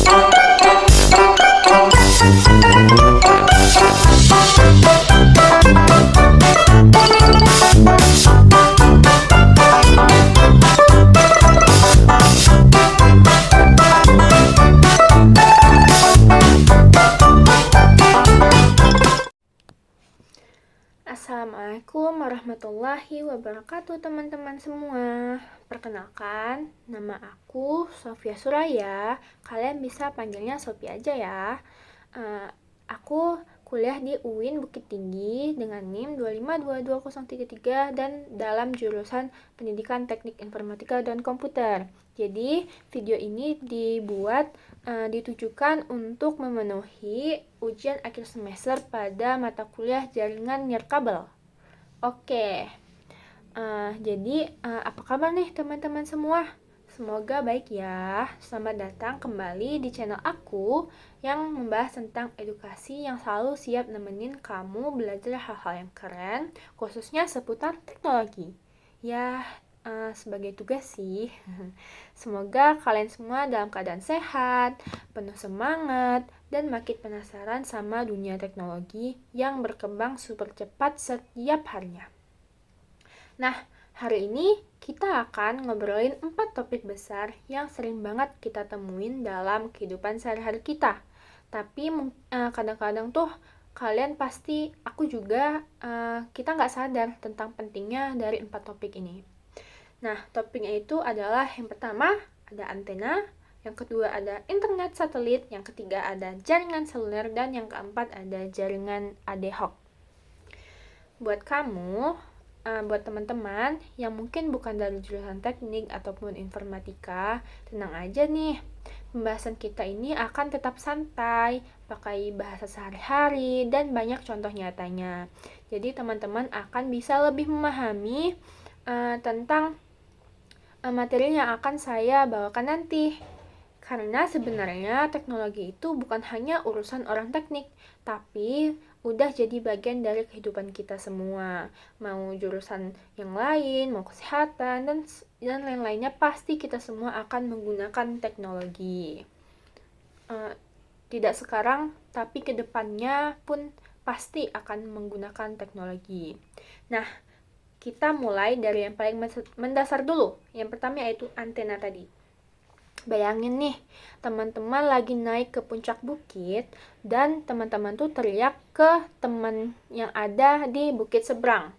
Assalamualaikum warahmatullahi wabarakatuh teman-teman semua. Perkenalkan, nama aku Sofia Suraya. Kalian bisa panggilnya Sophie aja ya. Aku kuliah di UIN Bukit Tinggi dengan NIM 2522033 dan dalam jurusan Pendidikan Teknik Informatika dan Komputer. Jadi, video ini ditujukan untuk memenuhi ujian akhir semester pada mata kuliah jaringan nirkabel. Oke, jadi apa kabar nih teman-teman semua? Semoga baik ya. Selamat datang kembali di channel aku yang membahas tentang edukasi yang selalu siap nemenin kamu belajar hal-hal yang keren, khususnya seputar teknologi. Ya, sebagai tugas sih. Semoga kalian semua dalam keadaan sehat, penuh semangat, dan makin penasaran sama dunia teknologi yang berkembang super cepat setiap harinya. Nah, hari ini kita akan ngobrolin 4 topik besar yang sering banget kita temuin dalam kehidupan sehari-hari kita. Tapi kadang-kadang tuh kalian pasti, aku juga, kita nggak sadar tentang pentingnya dari 4 topik ini. Nah, topiknya itu adalah yang pertama ada antena, yang kedua ada internet satelit, yang ketiga ada jaringan seluler, dan yang keempat ada jaringan ad hoc. Buat kamu, buat teman-teman yang mungkin bukan dari jurusan teknik ataupun informatika, tenang aja nih. Pembahasan kita ini akan tetap santai, pakai bahasa sehari-hari, dan banyak contoh nyatanya. Jadi teman-teman akan bisa lebih memahami tentang materi yang akan saya bawakan nanti. Karena sebenarnya teknologi itu bukan hanya urusan orang teknik, tapi udah jadi bagian dari kehidupan kita semua. Mau jurusan yang lain, mau kesehatan, dan lain-lainnya, pasti kita semua akan menggunakan teknologi. Tidak sekarang, tapi kedepannya pun pasti akan menggunakan teknologi. Nah, kita mulai dari yang paling mendasar dulu. Yang pertama yaitu antena tadi. Bayangin nih, teman-teman lagi naik ke puncak bukit dan teman-teman tuh teriak ke teman yang ada di bukit seberang.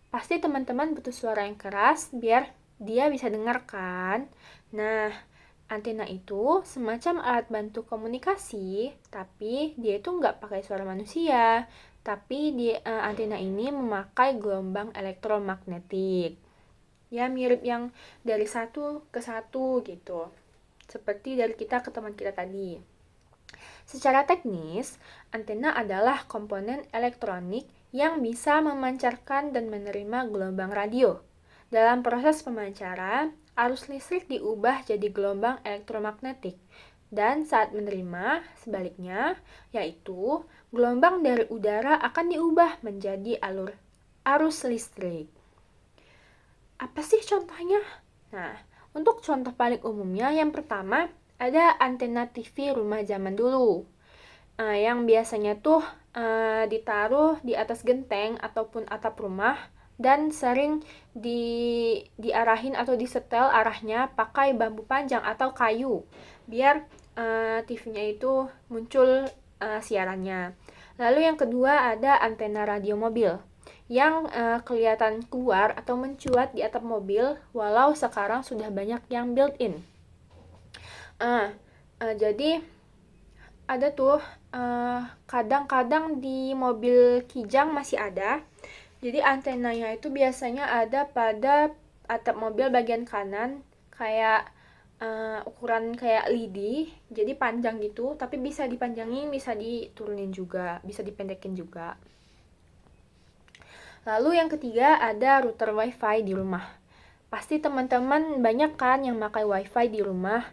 Pasti teman-teman butuh suara yang keras biar dia bisa dengar kan? Nah, antena itu semacam alat bantu komunikasi, tapi dia itu nggak pakai suara manusia. Tapi antena ini memakai gelombang elektromagnetik. Ya, mirip yang dari satu ke satu gitu. Seperti dari kita ke teman kita tadi. Secara teknis, antena adalah komponen elektronik yang bisa memancarkan dan menerima gelombang radio. Dalam proses pemancaran, arus listrik diubah jadi gelombang elektromagnetik. Dan saat menerima, sebaliknya, yaitu gelombang dari udara akan diubah menjadi arus listrik. Apa sih contohnya? Nah, untuk contoh paling umumnya, yang pertama ada antena TV rumah zaman dulu. Yang biasanya tuh ditaruh di atas genteng ataupun atap rumah dan sering diarahin atau disetel arahnya pakai bambu panjang atau kayu biar TV-nya itu muncul siarannya. Lalu yang kedua ada antena radio mobil yang kelihatan keluar atau mencuat di atap mobil, walau sekarang sudah banyak yang built-in. Jadi ada tuh kadang-kadang di mobil Kijang masih ada. Jadi antenanya itu biasanya ada pada atap mobil bagian kanan, kayak ukuran kayak lidi, jadi panjang gitu, tapi bisa dipanjangin, bisa diturunin juga, bisa dipendekin juga. Lalu yang ketiga ada router wifi di rumah. Pasti teman-teman banyak kan yang pakai wifi di rumah,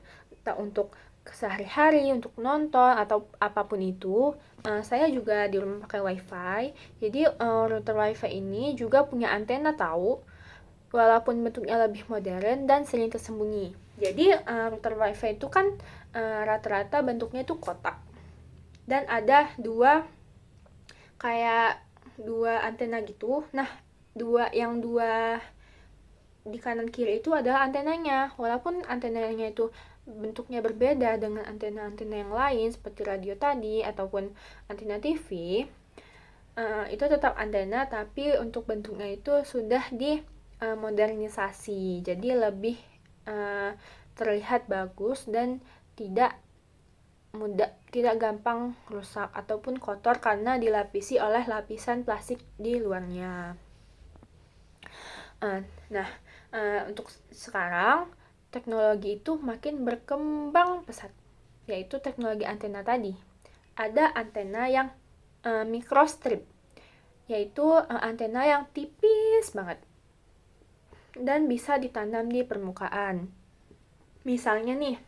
untuk sehari-hari, untuk nonton atau apapun itu. Saya juga di rumah pakai wifi. Jadi router wifi ini juga punya antena tahu, walaupun bentuknya lebih modern dan sering tersembunyi. Jadi router wifi itu kan rata-rata bentuknya itu kotak. Dan ada dua antena gitu. Nah, dua di kanan kiri itu adalah antenanya. Walaupun antenanya itu bentuknya berbeda dengan antena-antena yang lain seperti radio tadi ataupun antena TV, itu tetap antena, tapi untuk bentuknya itu sudah modernisasi, jadi lebih terlihat bagus dan tidak gampang rusak ataupun kotor karena dilapisi oleh lapisan plastik di luarnya. Untuk sekarang teknologi itu makin berkembang pesat, yaitu teknologi antena tadi. Ada antena yang microstrip, yaitu antena yang tipis banget dan bisa ditanam di permukaan. Misalnya nih,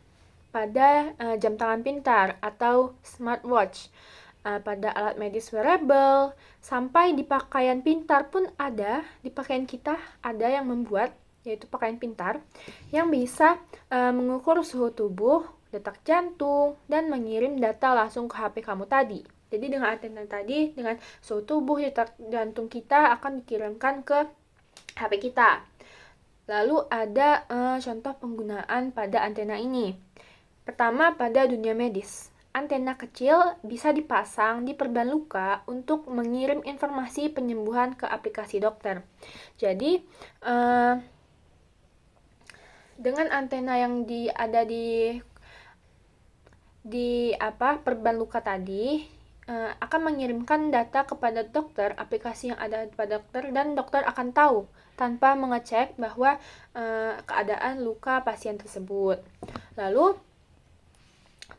pada jam tangan pintar atau smartwatch, pada alat medis wearable, sampai di pakaian pintar pun ada, di pakaian kita ada yang membuat, yaitu pakaian pintar, yang bisa mengukur suhu tubuh, detak jantung, dan mengirim data langsung ke HP kamu tadi. Jadi dengan antena tadi, dengan suhu tubuh, detak jantung kita akan dikirimkan ke HP kita. Lalu ada contoh penggunaan pada antena ini. Pertama, pada dunia medis. Antena kecil bisa dipasang di perban luka untuk mengirim informasi penyembuhan ke aplikasi dokter. Jadi, dengan antena yang ada di perban luka tadi, akan mengirimkan data kepada dokter, aplikasi yang ada pada dokter, dan dokter akan tahu tanpa mengecek bahwa keadaan luka pasien tersebut. Lalu,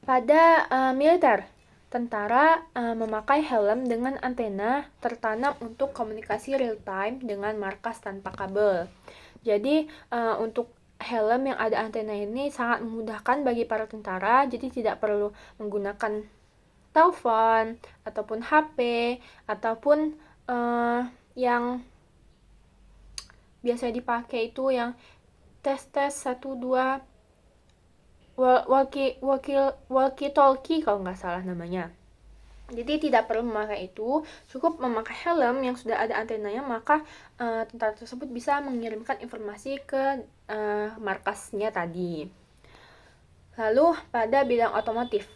pada militer, tentara memakai helm dengan antena tertanam untuk komunikasi real time dengan markas tanpa kabel. Jadi untuk helm yang ada antena ini sangat memudahkan bagi para tentara, jadi tidak perlu menggunakan telepon ataupun HP ataupun yang biasa dipakai itu yang tes 1 2 walkie talkie kalau nggak salah namanya. Jadi tidak perlu memakai itu, cukup memakai helm yang sudah ada antenanya, maka tentara tersebut bisa mengirimkan informasi ke markasnya tadi. Lalu pada bidang otomotif,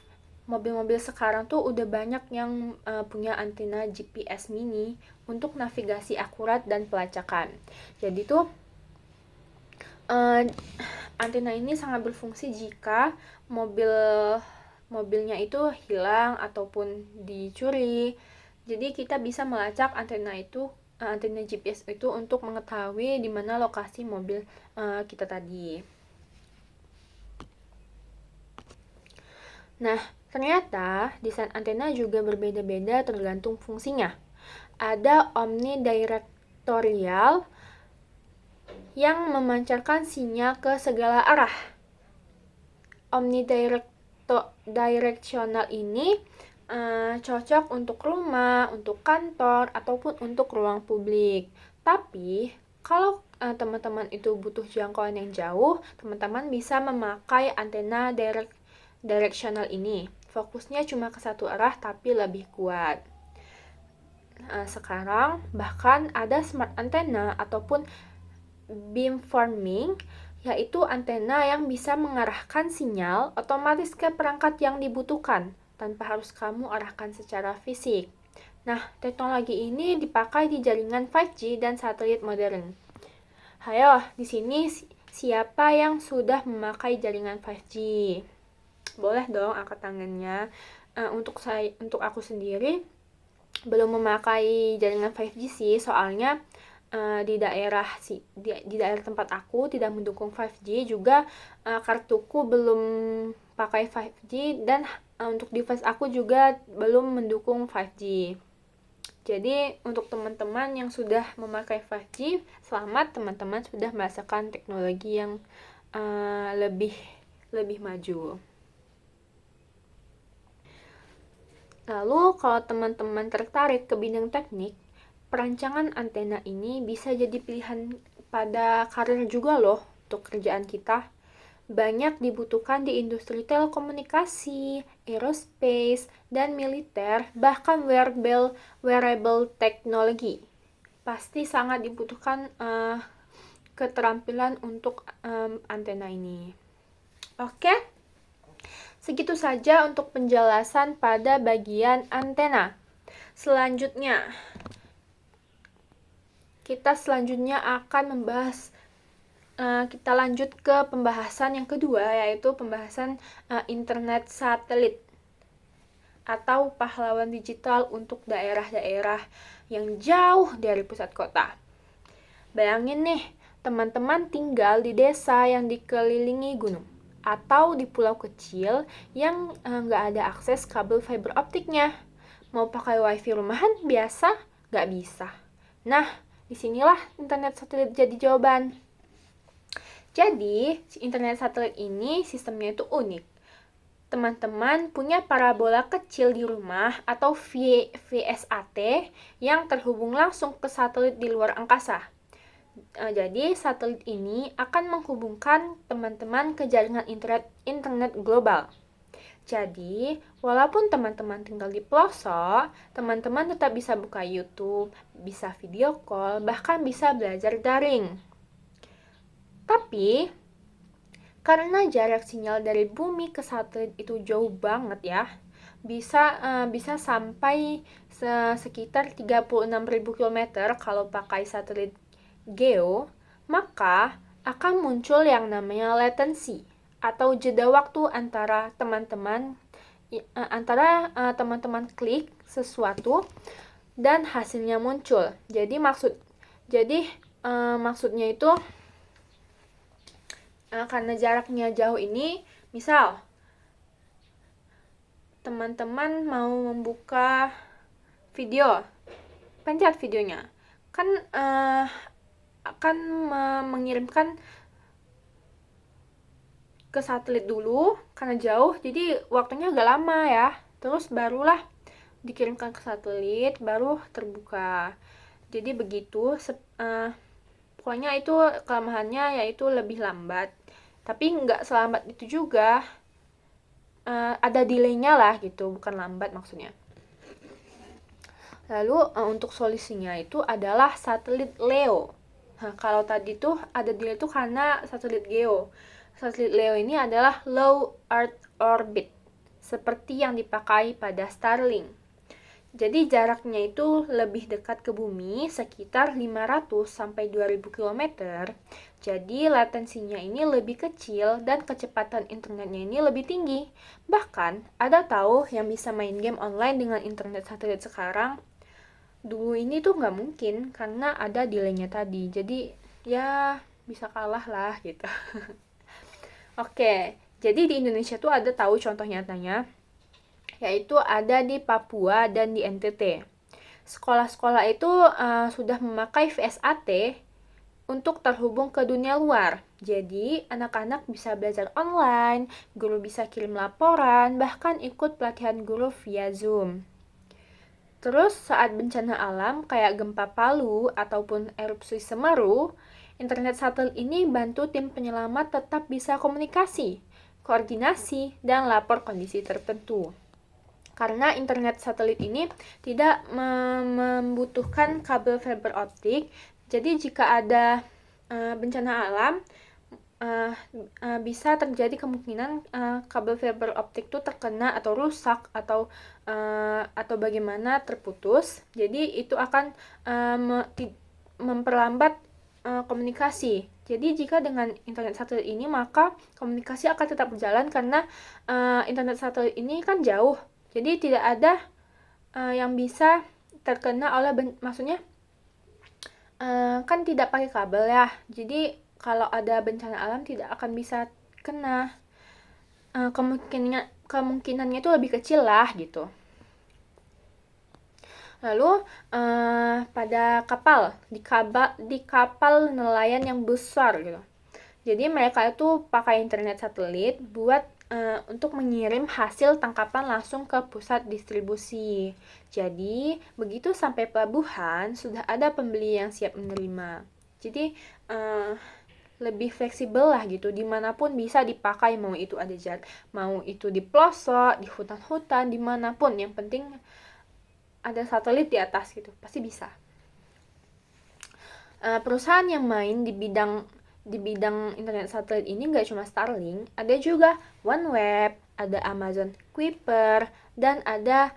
mobil-mobil sekarang tuh udah banyak yang punya antena GPS mini untuk navigasi akurat dan pelacakan. Jadi tuh antena ini sangat berfungsi jika mobilnya itu hilang ataupun dicuri. Jadi kita bisa melacak antena GPS itu untuk mengetahui di mana lokasi mobil kita tadi. Nah, ternyata desain antena juga berbeda-beda tergantung fungsinya. Ada omnidirectorial yang memancarkan sinyal ke segala arah. Omnidirectional ini cocok untuk rumah, untuk kantor, ataupun untuk ruang publik. Tapi, kalau teman-teman itu butuh jangkauan yang jauh, teman-teman bisa memakai antena directional ini. Fokusnya cuma ke satu arah, tapi lebih kuat. Sekarang, bahkan ada smart antena ataupun beamforming, yaitu antena yang bisa mengarahkan sinyal otomatis ke perangkat yang dibutuhkan tanpa harus kamu arahkan secara fisik. Nah, teknologi ini dipakai di jaringan 5G dan satelit modern. Hayo, di sini siapa yang sudah memakai jaringan 5G? Boleh dong angkat tangannya. Untuk aku sendiri belum memakai jaringan 5G sih, soalnya di daerah tempat aku tidak mendukung 5G, juga kartuku belum pakai 5G, dan untuk device aku juga belum mendukung 5G. Jadi untuk teman-teman yang sudah memakai 5G, selamat, teman-teman sudah merasakan teknologi yang lebih maju. Lalu kalau teman-teman tertarik ke bidang teknik, perancangan antena ini bisa jadi pilihan pada karir juga loh untuk kerjaan kita. banyak dibutuhkan di industri telekomunikasi, aerospace, dan militer, bahkan wearable teknologi. Pasti sangat dibutuhkan keterampilan untuk antena ini. Oke, segitu saja untuk penjelasan pada bagian antena. Selanjutnya, kita akan membahas kita lanjut ke pembahasan yang kedua, yaitu pembahasan internet satelit atau pahlawan digital untuk daerah-daerah yang jauh dari pusat kota. Bayangin nih, teman-teman tinggal di desa yang dikelilingi gunung atau di pulau kecil yang nggak ada akses kabel fiber optiknya. Mau pakai wifi rumahan biasa nggak bisa. Nah, disinilah internet satelit jadi jawaban. Jadi, internet satelit ini sistemnya itu unik. Teman-teman punya parabola kecil di rumah atau VSAT yang terhubung langsung ke satelit di luar angkasa. Jadi, satelit ini akan menghubungkan teman-teman ke jaringan internet global. Jadi, walaupun teman-teman tinggal di pelosok, teman-teman tetap bisa buka YouTube, bisa video call, bahkan bisa belajar daring. Tapi, karena jarak sinyal dari bumi ke satelit itu jauh banget ya, bisa sampai sekitar 36.000 km kalau pakai satelit geo, maka akan muncul yang namanya latency atau jeda waktu antara teman-teman klik sesuatu dan hasilnya muncul. Jadi maksudnya itu karena jaraknya jauh ini, misal teman-teman mau membuka video, pencet videonya, kan akan mengirimkan ke satelit dulu karena jauh, jadi waktunya agak lama ya. Terus barulah dikirimkan ke satelit, baru terbuka. Jadi begitu. Pokoknya itu kelemahannya, yaitu lebih lambat. Tapi nggak selambat itu juga. Ada delay-nya lah gitu, bukan lambat maksudnya. Lalu untuk solusinya itu adalah satelit LEO. Nah, kalau tadi tuh ada delay itu karena satelit GEO. Satelit LEO ini adalah Low Earth Orbit, seperti yang dipakai pada Starlink. Jadi jaraknya itu lebih dekat ke bumi, sekitar 500 sampai 2000 km. Jadi latensinya ini lebih kecil dan kecepatan internetnya ini lebih tinggi. Bahkan ada tahu yang bisa main game online dengan internet satelit sekarang. Dulu ini tuh nggak mungkin karena ada delay-nya tadi. Jadi ya bisa kalah lah gitu. Oke, jadi di Indonesia tuh ada tahu contoh nyatanya, yaitu ada di Papua dan di NTT. Sekolah-sekolah itu sudah memakai VSAT untuk terhubung ke dunia luar. Jadi, anak-anak bisa belajar online, guru bisa kirim laporan, bahkan ikut pelatihan guru via Zoom. Terus, saat bencana alam kayak gempa Palu ataupun erupsi Semeru, internet satelit ini bantu tim penyelamat tetap bisa komunikasi, koordinasi, dan lapor kondisi tertentu. Karena internet satelit ini tidak membutuhkan kabel fiber optik, jadi jika ada bencana alam, bisa terjadi kemungkinan kabel fiber optik itu terkena atau rusak atau bagaimana terputus. Jadi itu akan memperlambat komunikasi. Jadi jika dengan internet satelit ini, maka komunikasi akan tetap berjalan karena internet satelit ini kan jauh. Jadi tidak ada yang bisa terkena oleh maksudnya kan tidak pakai kabel ya. Jadi kalau ada bencana alam tidak akan bisa kena. Kemungkinannya itu lebih kecil lah gitu. Lalu pada kapal, di kapal nelayan yang besar gitu. Jadi mereka itu pakai internet satelit buat untuk mengirim hasil tangkapan langsung ke pusat distribusi. Jadi begitu sampai pelabuhan sudah ada pembeli yang siap menerima. Jadi lebih fleksibel lah gitu, dimanapun bisa dipakai, mau itu mau itu di pelosok, di hutan-hutan, dimanapun, yang penting ada satelit di atas gitu, pasti bisa. Perusahaan yang main di bidang internet satelit ini nggak cuma Starlink, ada juga OneWeb, ada Amazon Kuiper, dan ada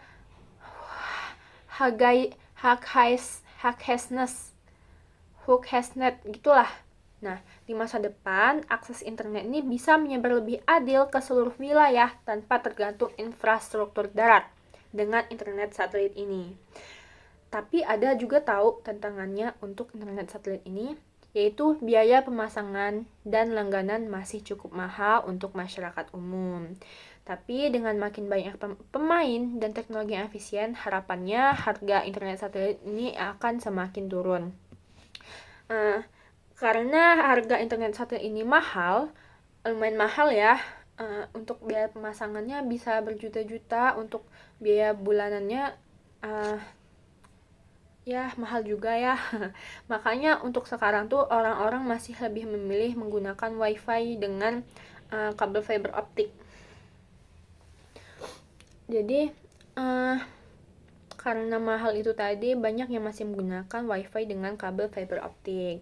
Hawkesnet gitulah. Nah, di masa depan, akses internet ini bisa menyebar lebih adil ke seluruh wilayah tanpa tergantung infrastruktur darat dengan internet satelit ini. Tapi ada juga tahu tantangannya untuk internet satelit ini, yaitu biaya pemasangan dan langganan masih cukup mahal untuk masyarakat umum. Tapi dengan makin banyak pemain dan teknologi yang efisien, harapannya harga internet satelit ini akan semakin turun. Karena harga internet satelit ini lumayan mahal ya, untuk biaya pemasangannya bisa berjuta-juta, untuk biaya bulanannya ya mahal juga ya. Makanya untuk sekarang tuh orang-orang masih lebih memilih menggunakan wifi dengan kabel fiber optik. Jadi karena mahal itu tadi, banyak yang masih menggunakan wifi dengan kabel fiber optik.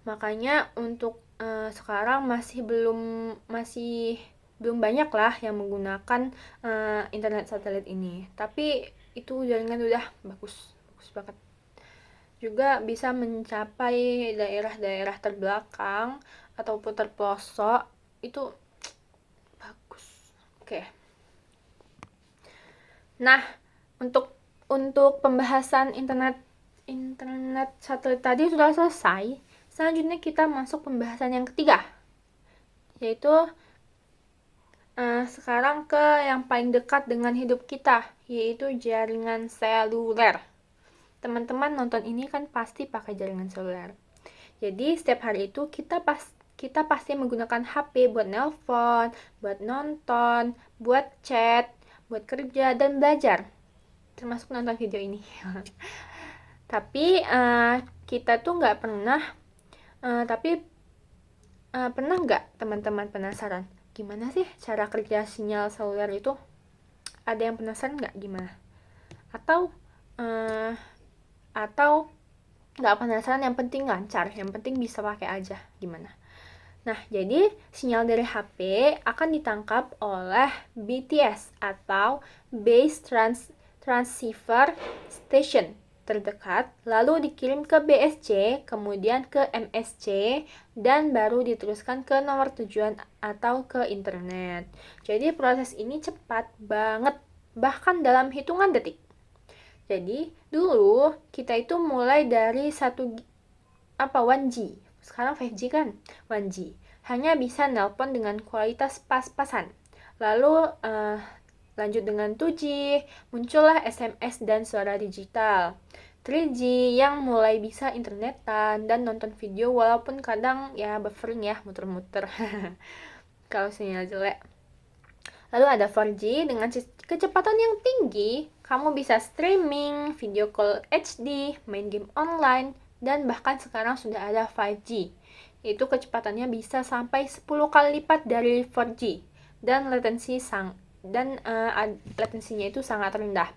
Makanya untuk sekarang masih belum banyak lah yang menggunakan internet satelit ini. Tapi itu jaringan udah bagus banget. Juga bisa mencapai daerah-daerah terbelakang ataupun terpelosok, itu bagus. Oke. Nah, untuk pembahasan internet satelit tadi sudah selesai. Selanjutnya kita masuk pembahasan yang ketiga, yaitu sekarang ke yang paling dekat dengan hidup kita, yaitu jaringan seluler. Teman-teman nonton ini kan pasti pakai jaringan seluler. Jadi setiap hari itu kita pasti menggunakan HP buat nelpon, buat nonton, buat chat, buat kerja dan belajar, termasuk nonton video ini. Tapi kita tuh nggak pernah. Pernah nggak teman-teman penasaran gimana sih cara kerja sinyal seluler itu? Ada yang penasaran nggak gimana? Atau nggak penasaran, yang penting lancar, yang penting bisa pakai aja, gimana? Nah, jadi sinyal dari HP akan ditangkap oleh BTS atau Base Transceiver Station terdekat, lalu dikirim ke BSC, kemudian ke MSC, dan baru diteruskan ke nomor tujuan atau ke internet. Jadi proses ini cepat banget, bahkan dalam hitungan detik. Jadi dulu kita itu mulai dari 1G, sekarang 5G kan, 1G. Hanya bisa nelpon dengan kualitas pas-pasan. Lalu lanjut dengan 2G, muncullah SMS dan suara digital. 3G yang mulai bisa internetan dan nonton video, walaupun kadang ya buffering ya, muter-muter kalau sinyal jelek. Lalu ada 4G dengan kecepatan yang tinggi, kamu bisa streaming, video call HD, main game online, dan bahkan sekarang sudah ada 5G. Itu kecepatannya bisa sampai 10 kali lipat dari 4G dan latensinya itu sangat rendah.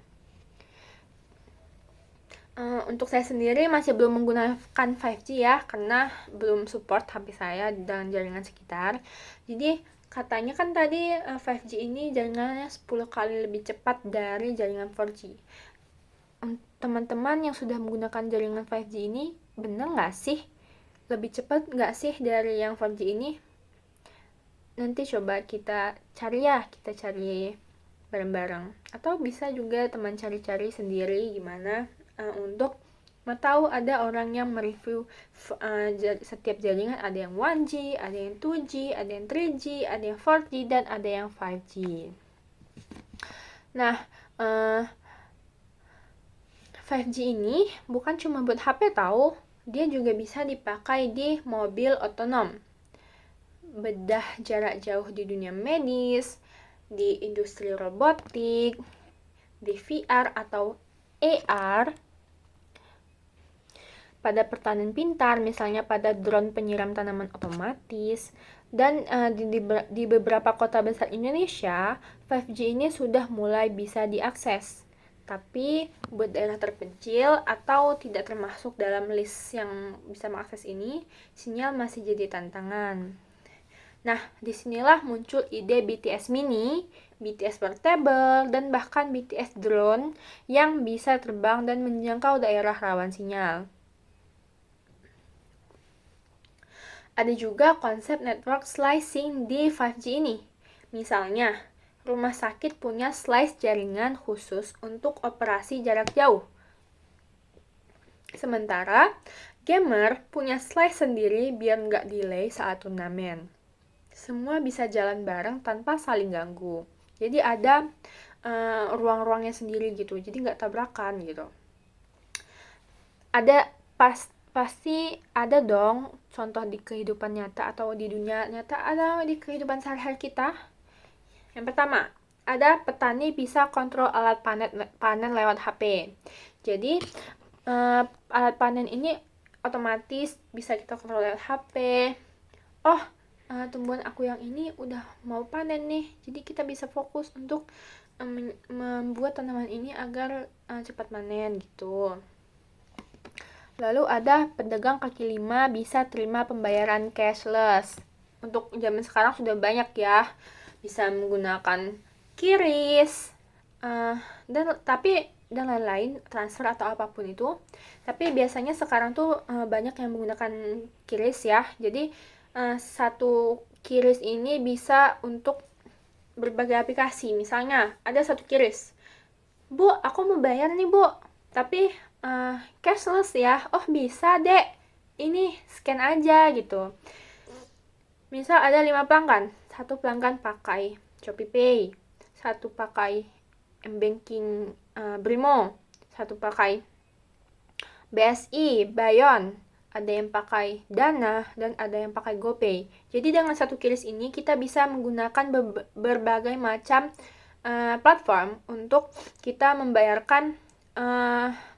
Untuk saya sendiri masih belum menggunakan 5G ya, karena belum support HP saya dan jaringan sekitar. Jadi katanya kan tadi 5G ini jaringannya 10 kali lebih cepat dari jaringan 4G. Teman-teman yang sudah menggunakan jaringan 5G ini, benar nggak sih? Lebih cepat nggak sih dari yang 4G ini? Nanti coba kita cari bareng-bareng. Atau bisa juga teman cari-cari sendiri gimana untuk tahu ada orang yang mereview setiap jaringan, ada yang 1G, ada yang 2G, ada yang 3G, ada yang 4G, dan ada yang 5G. Nah, 5G ini bukan cuma buat HP tahu, dia juga bisa dipakai di mobil otonom, bedah jarak jauh di dunia medis, di industri robotik, di VR atau AR. pada pertanian pintar, misalnya pada drone penyiram tanaman otomatis. Dan di beberapa kota besar Indonesia, 5G ini sudah mulai bisa diakses. Tapi buat daerah terpencil atau tidak termasuk dalam list yang bisa mengakses ini, sinyal masih jadi tantangan. Nah, disinilah muncul ide BTS Mini, BTS Portable, dan bahkan BTS Drone yang bisa terbang dan menjangkau daerah rawan sinyal. Ada juga konsep network slicing di 5G ini. Misalnya, rumah sakit punya slice jaringan khusus untuk operasi jarak jauh. Sementara, gamer punya slice sendiri biar nggak delay saat turnamen. Semua bisa jalan bareng tanpa saling ganggu. Jadi ada ruang-ruangnya sendiri gitu, jadi nggak tabrakan gitu. Ada pasti ada dong contoh di kehidupan nyata atau di dunia nyata atau di kehidupan sehari-hari kita. Yang pertama, ada petani bisa kontrol alat panen lewat HP. Jadi alat panen ini otomatis bisa kita kontrol lewat HP. Oh, tumbuhan aku yang ini udah mau panen nih, jadi kita bisa fokus untuk membuat tanaman ini agar cepat panen gitu. Lalu ada pedagang kaki lima bisa terima pembayaran cashless. Untuk zaman sekarang sudah banyak ya, bisa menggunakan QRIS dan lain-lain, transfer atau apapun itu. Tapi biasanya sekarang tuh banyak yang menggunakan QRIS ya. Jadi satu QRIS ini bisa untuk berbagai aplikasi. Misalnya ada satu QRIS, Bu, aku mau bayar nih Bu, tapi cashless ya. Oh bisa dek, ini scan aja gitu. Misal ada 5 pelanggan, satu pelanggan pakai ShopeePay, satu pakai M-Banking Brimo, satu pakai BSI, Bayon, ada yang pakai Dana, dan ada yang pakai GoPay. Jadi dengan satu QRIS ini kita bisa menggunakan berbagai macam platform untuk kita membayarkan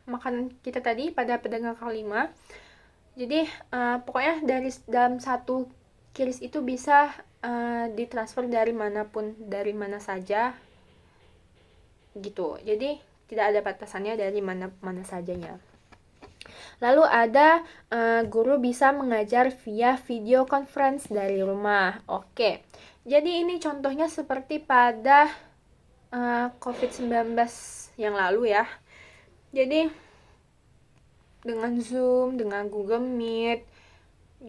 makanan kita tadi pada pedagang kaki lima. Jadi pokoknya dalam satu QRIS itu bisa ditransfer dari manapun, dari mana saja gitu. Jadi tidak ada batasannya dari mana sajanya. Lalu ada guru bisa mengajar via video conference dari rumah. Oke, jadi ini contohnya seperti pada COVID-19 yang lalu ya. Jadi dengan Zoom, dengan Google Meet,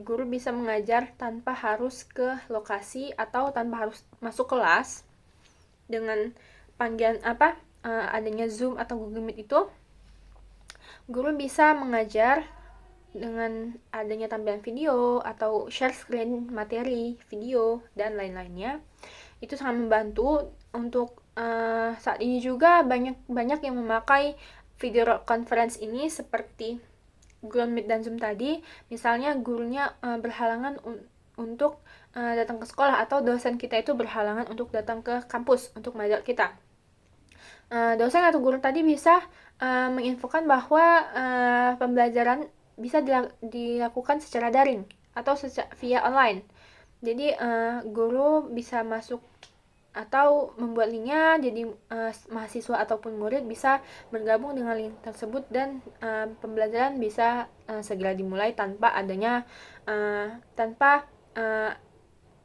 guru bisa mengajar tanpa harus ke lokasi atau tanpa harus masuk kelas. Dengan panggilan adanya Zoom atau Google Meet itu, guru bisa mengajar dengan adanya tampilan video atau share screen materi, video, dan lain-lainnya. Itu sangat membantu untuk saat ini juga banyak yang memakai video conference ini seperti Google Meet dan Zoom tadi. Misalnya gurunya berhalangan untuk datang ke sekolah atau dosen kita itu berhalangan untuk datang ke kampus untuk mengajar kita. Dosen atau guru tadi bisa menginfokan bahwa pembelajaran bisa dilakukan secara daring atau via online. Jadi guru bisa masuk atau membuat linknya, jadi mahasiswa ataupun murid bisa bergabung dengan link tersebut dan pembelajaran bisa segera dimulai tanpa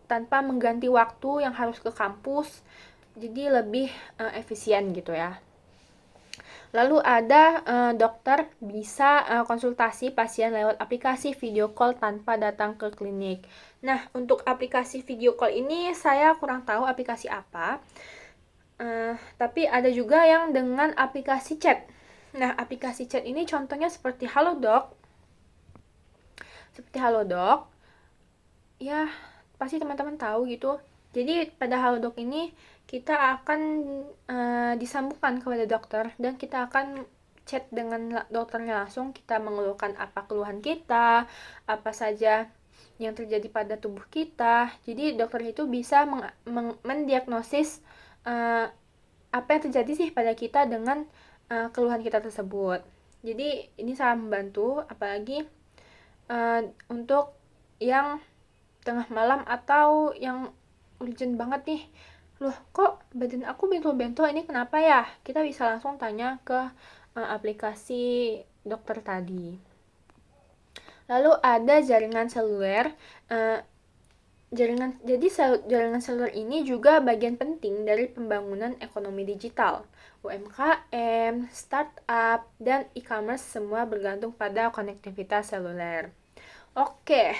tanpa mengganti waktu yang harus ke kampus. Jadi lebih efisien gitu ya. Lalu ada dokter bisa konsultasi pasien lewat aplikasi video call tanpa datang ke klinik. Nah, untuk aplikasi video call ini saya kurang tahu aplikasi apa. Tapi ada juga yang dengan aplikasi chat. Nah, aplikasi chat ini contohnya seperti Halodoc. Ya, pasti teman-teman tahu gitu. Jadi pada Halodoc ini kita akan disambungkan kepada dokter dan kita akan chat dengan dokternya langsung. Kita mengeluhkan apa keluhan kita, apa saja yang terjadi pada tubuh kita. Jadi dokter itu bisa mendiagnosis apa yang terjadi sih pada kita dengan keluhan kita tersebut. Jadi ini sangat membantu, apalagi untuk yang tengah malam atau yang urgent banget nih. Loh, kok badan aku bentol-bentol, ini kenapa ya? Kita bisa langsung tanya ke aplikasi dokter tadi. Lalu ada jaringan seluler. Jaringan seluler ini juga bagian penting dari pembangunan ekonomi digital. UMKM, startup, dan e-commerce semua bergantung pada konektivitas seluler. Oke,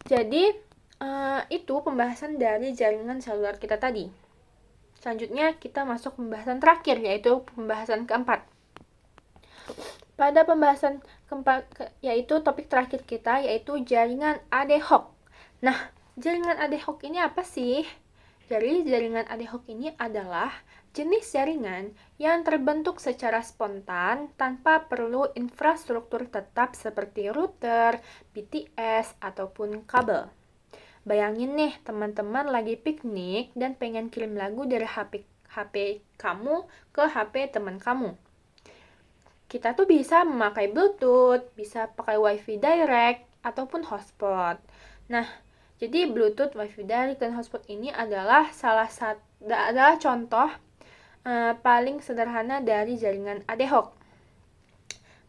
jadi itu pembahasan dari jaringan seluler kita tadi. Selanjutnya kita masuk pembahasan terakhir, yaitu pembahasan keempat. Pada pembahasan keempat, yaitu topik terakhir kita, yaitu jaringan ad hoc. Nah, jaringan ad hoc ini apa sih? Jadi, jaringan ad hoc ini adalah jenis jaringan yang terbentuk secara spontan tanpa perlu infrastruktur tetap seperti router, BTS, ataupun kabel. Bayangin nih, teman-teman lagi piknik dan pengen kirim lagu dari HP kamu ke HP teman kamu. Kita tuh bisa memakai Bluetooth, bisa pakai Wi-Fi direct, ataupun hotspot. Nah, jadi Bluetooth, Wi-Fi direct, dan hotspot ini adalah adalah contoh paling sederhana dari jaringan ad hoc.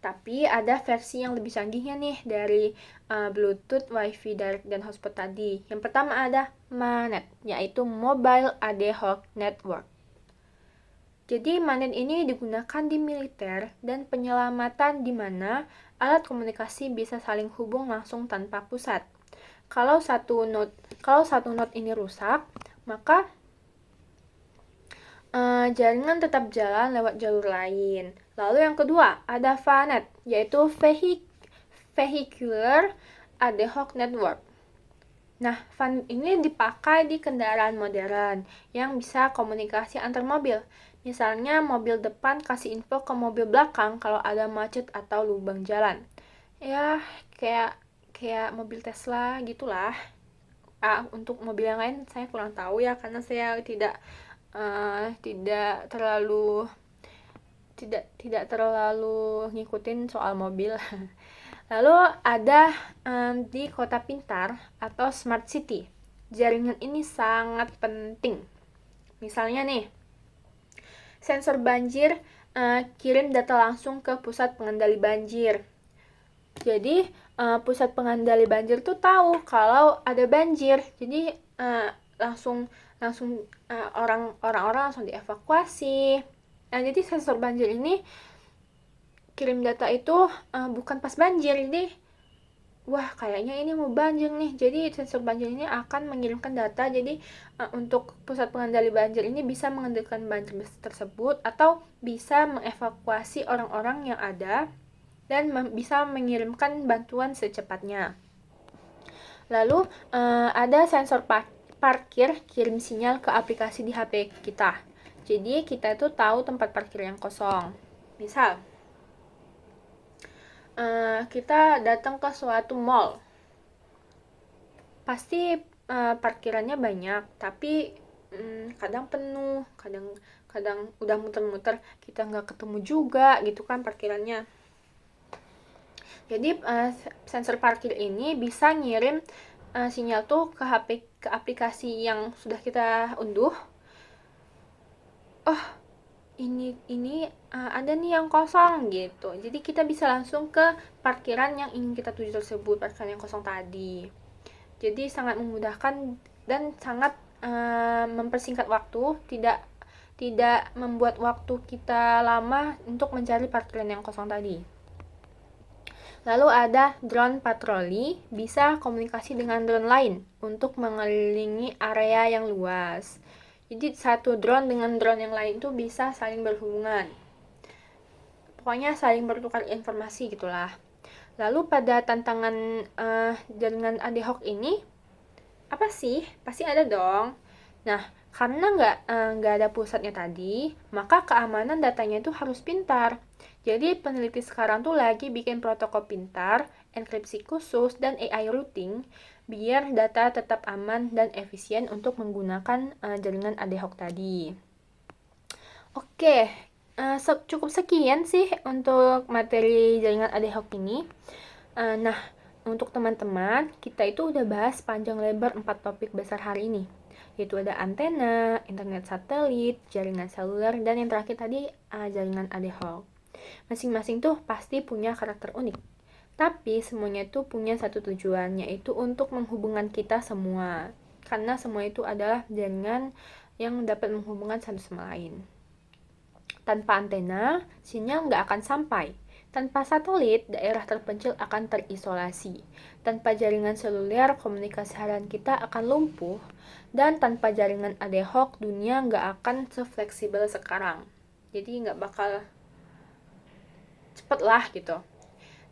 Tapi ada versi yang lebih canggihnya nih dari Bluetooth, Wi-Fi direct, dan hotspot tadi. Yang pertama ada MANET, yaitu Mobile Ad Hoc Network. Jadi MANET ini digunakan di militer dan penyelamatan di mana alat komunikasi bisa saling hubung langsung tanpa pusat. Kalau satu node ini rusak, maka jaringan tetap jalan lewat jalur lain. Lalu yang kedua, ada VANET, yaitu Vehicular Ad Hoc Network. Nah, VANET ini dipakai di kendaraan modern yang bisa komunikasi antar mobil. Misalnya, mobil depan kasih info ke mobil belakang kalau ada macet atau lubang jalan. Ya, kayak mobil Tesla gitulah. Untuk mobil yang lain saya kurang tahu ya, karena saya tidak terlalu ngikutin soal mobil. Lalu ada di kota pintar atau smart city. Jaringan ini sangat penting. Misalnya nih, sensor banjir kirim data langsung ke pusat pengendali banjir. Jadi pusat pengendali banjir tuh tahu kalau ada banjir. Jadi langsung orang-orang langsung dievakuasi. Nah, jadi sensor banjir ini kirim data itu bukan pas banjir. Jadi wah, kayaknya ini mau banjir nih. Jadi sensor banjir ini akan mengirimkan data. Jadi untuk pusat pengendali banjir ini bisa mengendalikan banjir tersebut atau bisa mengevakuasi orang-orang yang ada dan bisa mengirimkan bantuan secepatnya. Lalu ada sensor parkir kirim sinyal ke aplikasi di HP kita. Jadi kita itu tahu tempat parkir yang kosong. Misal kita datang ke suatu mall, pasti parkirannya banyak, tapi kadang penuh, kadang udah muter-muter kita nggak ketemu juga gitu kan parkirannya. Jadi sensor parkir ini bisa ngirim sinyal tuh ke aplikasi yang sudah kita unduh. Oh, ini ada nih yang kosong gitu. Jadi kita bisa langsung ke parkiran yang ingin kita tuju tersebut, parkiran yang kosong tadi. Jadi sangat memudahkan dan sangat mempersingkat waktu, tidak membuat waktu kita lama untuk mencari parkiran yang kosong tadi. Lalu ada drone patroli, bisa komunikasi dengan drone lain untuk mengelilingi area yang luas. Jadi satu drone dengan drone yang lain itu bisa saling berhubungan. Pokoknya saling bertukar informasi gitulah. Lalu pada tantangan jaringan ad hoc ini, apa sih? Pasti ada dong. Nah, karena nggak ada pusatnya tadi, maka keamanan datanya itu harus pintar. Jadi peneliti sekarang tuh lagi bikin protokol pintar, enkripsi khusus, dan AI routing biar data tetap aman dan efisien untuk menggunakan jaringan ad hoc tadi. Oke, Cukup sekian sih untuk materi jaringan ad hoc ini. Nah, untuk teman-teman, kita itu udah bahas panjang lebar 4 topik besar hari ini, yaitu ada antena, internet satelit, jaringan seluler, dan yang terakhir tadi jaringan ad hoc. Masing-masing tuh pasti punya karakter unik, tapi semuanya itu punya satu tujuan, yaitu untuk menghubungkan kita semua, karena semua itu adalah jaringan yang dapat menghubungkan satu sama lain. Tanpa antena, sinyal nggak akan sampai. Tanpa satelit, daerah terpencil akan terisolasi. Tanpa jaringan seluler, komunikasi harian kita akan lumpuh. Dan tanpa jaringan ad hoc, dunia nggak akan sefleksibel sekarang. Jadi nggak bakal cepet lah gitu.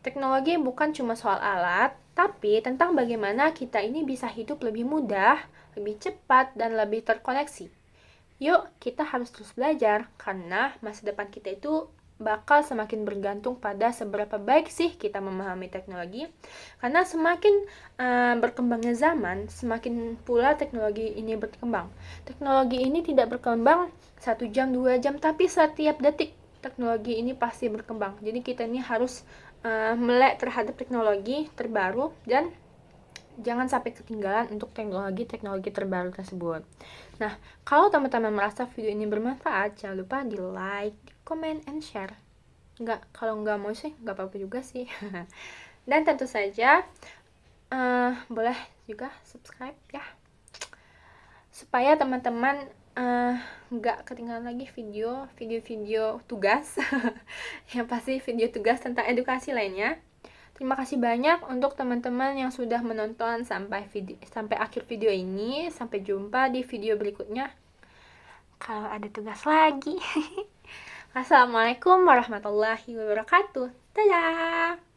Teknologi bukan cuma soal alat, tapi tentang bagaimana kita ini bisa hidup lebih mudah, lebih cepat, dan lebih terkoneksi. Yuk, kita harus terus belajar, karena masa depan kita itu bakal semakin bergantung pada seberapa baik sih kita memahami teknologi. Karena semakin berkembangnya zaman, semakin pula teknologi ini berkembang. Teknologi ini tidak berkembang 1 jam, 2 jam, tapi setiap detik teknologi ini pasti berkembang. Jadi kita ini harus melek terhadap teknologi terbaru dan jangan sampai ketinggalan untuk teknologi terbaru tersebut. Nah, kalau teman-teman merasa video ini bermanfaat, jangan lupa di like, di comment, and share. Kalau nggak mau sih, nggak apa-apa juga sih. Dan tentu saja, boleh juga subscribe ya, supaya teman-teman nggak ketinggalan lagi video tugas. Yang pasti video tugas tentang edukasi lainnya. Terima kasih banyak untuk teman-teman yang sudah menonton sampai akhir video ini. Sampai jumpa di video berikutnya kalau ada tugas lagi. Assalamualaikum warahmatullahi wabarakatuh. Dadah.